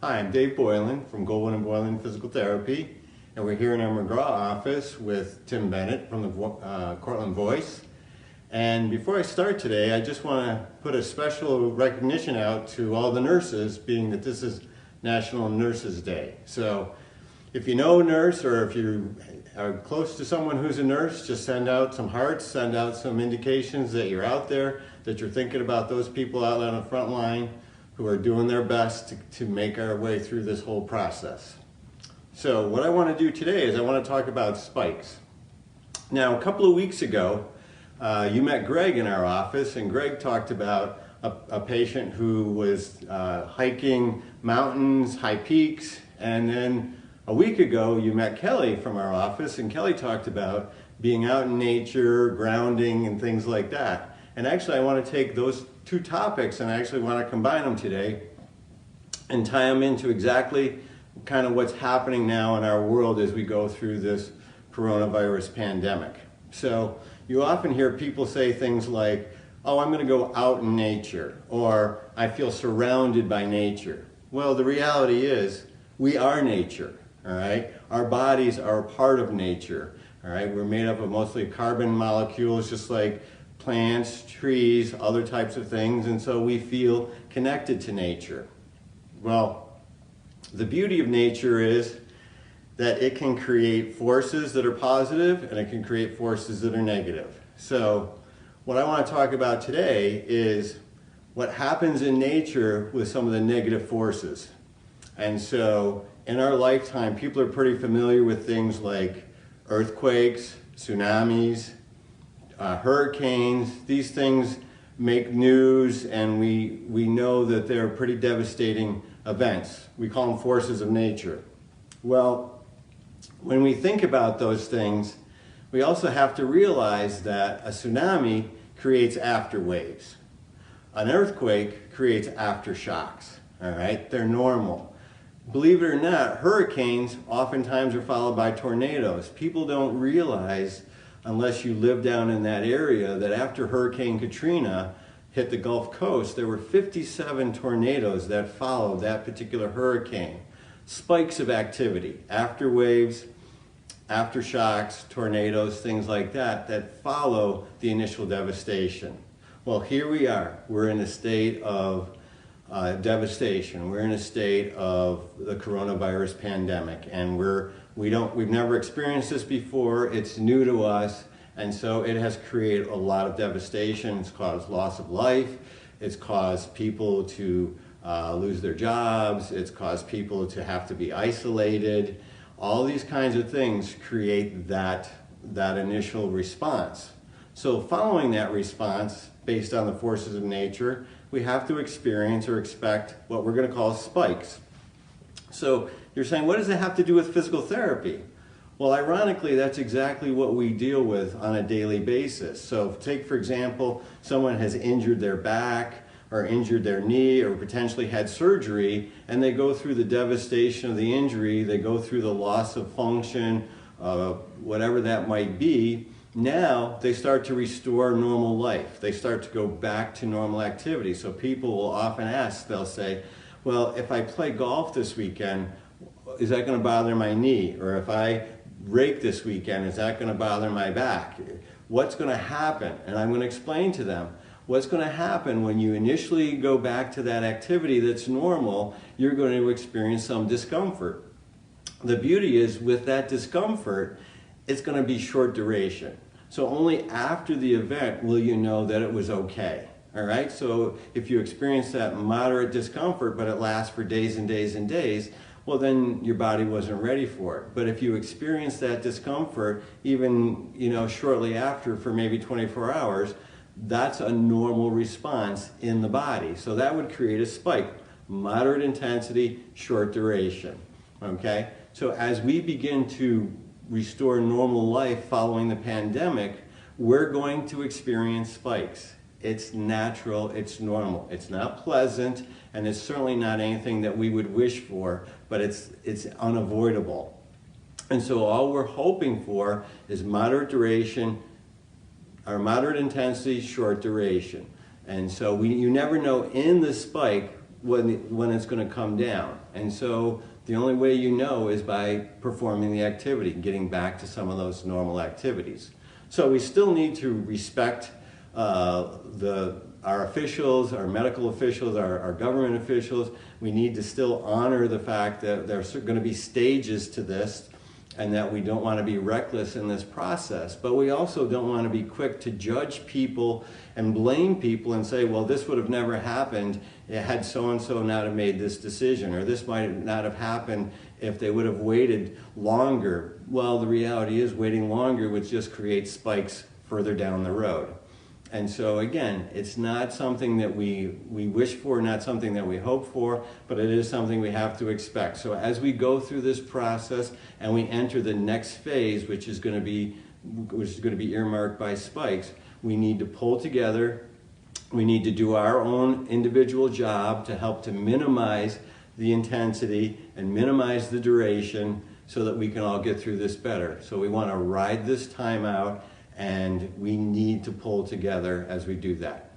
Hi, I'm Dave Boylan from Goldwyn Boyland Physical Therapy, and we're here in our McGraw office with Tim Bennett from the Cortland Voice. And before I start today, I just want to put a special recognition out to all the nurses, being that this is National Nurses Day. So if you know a nurse, or if you are close to someone who's a nurse, just send out some hearts, send out some indications that you're out there, that you're thinking about those people out on the front line who are doing their best to make our way through this whole process. So what I want to do today is I want to talk about spikes. Now, a couple of weeks ago, you met Greg in our office, and Greg talked about a patient who was hiking mountains, high peaks, and then a week ago you met Kelly from our office, and Kelly talked about being out in nature, grounding, and things like that. And actually I want to take those two topics and I actually want to combine them today and tie them into exactly kind of what's happening now in our world as we go through this coronavirus pandemic. So you often hear people say things like, oh, I'm going to go out in nature, or I feel surrounded by nature. Well, the reality is we are nature, all right? Our bodies are a part of nature, all right? We're made up of mostly carbon molecules, just like plants, trees, other types of things, and so we feel connected to nature. Well, the beauty of nature is that it can create forces that are positive and it can create forces that are negative. So what I want to talk about today is what happens in nature with some of the negative forces. And so in our lifetime, people are pretty familiar with things like earthquakes, tsunamis, hurricanes. These things make news, and we know that they're pretty devastating events. We call them forces of nature. Well, when we think about those things, we also have to realize that a tsunami creates afterwaves. An earthquake creates aftershocks, all right? They're normal. Believe it or not, hurricanes oftentimes are followed by tornadoes. People don't realize, unless you live down in that area, that after Hurricane Katrina hit the Gulf Coast, there were 57 tornadoes that followed that particular hurricane. Spikes of activity, after waves, aftershocks, tornadoes, things like that, that follow the initial devastation. Well, here we are. We're in a state of devastation. We're in a state of the coronavirus pandemic, and we've never experienced this before. It's new to us, and so it has created a lot of devastation. It's caused loss of life. It's caused people to lose their jobs. It's caused people to have to be isolated. All these kinds of things create that initial response. So following that response, based on the forces of nature, we have to experience or expect what we're going to call spikes. So you're saying, what does it have to do with physical therapy? Well, ironically, that's exactly what we deal with on a daily basis. So take, for example, someone has injured their back or injured their knee or potentially had surgery, and they go through the devastation of the injury, they go through the loss of function, whatever that might be. Now they start to restore normal life. They start to go back to normal activity. So people will often ask, they'll say, well, if I play golf this weekend, is that going to bother my knee? Or if I rake this weekend, is that going to bother my back? What's going to happen? And I'm going to explain to them what's going to happen when you initially go back to that activity that's normal. You're going to experience some discomfort. The beauty is, with that discomfort, it's going to be short duration. So only after the event will you know that it was okay. All right? So if you experience that moderate discomfort, but it lasts for days and days and days, well, then your body wasn't ready for it. But if you experience that discomfort, even shortly after, for maybe 24 hours, that's a normal response in the body. So that would create a spike. Moderate intensity, short duration. Okay? So as we begin to restore normal life following the pandemic, we're going to experience spikes. It's natural, it's normal. It's not pleasant, and it's certainly not anything that we would wish for, but it's unavoidable. And so all we're hoping for is moderate duration, or moderate intensity, short duration. And so you never know in the spike when it's going to come down. And so the only way you know is by performing the activity, getting back to some of those normal activities. So we still need to respect our officials, our medical officials, our government officials. We need to still honor the fact that there's going to be stages to this and that we don't want to be reckless in this process. But we also don't want to be quick to judge people and blame people and say, well, this would have never happened had so-and-so not have made this decision, or this might not have happened if they would have waited longer. Well, the reality is waiting longer would just create spikes further down the road. And so again, it's not something that we wish for, not something that we hope for, but it is something we have to expect. So as we go through this process and we enter the next phase, which is going to be earmarked by spikes, we need to pull together. We need to do our own individual job to help to minimize the intensity and minimize the duration so that we can all get through this better. So we want to ride this time out, and we need to pull together as we do that.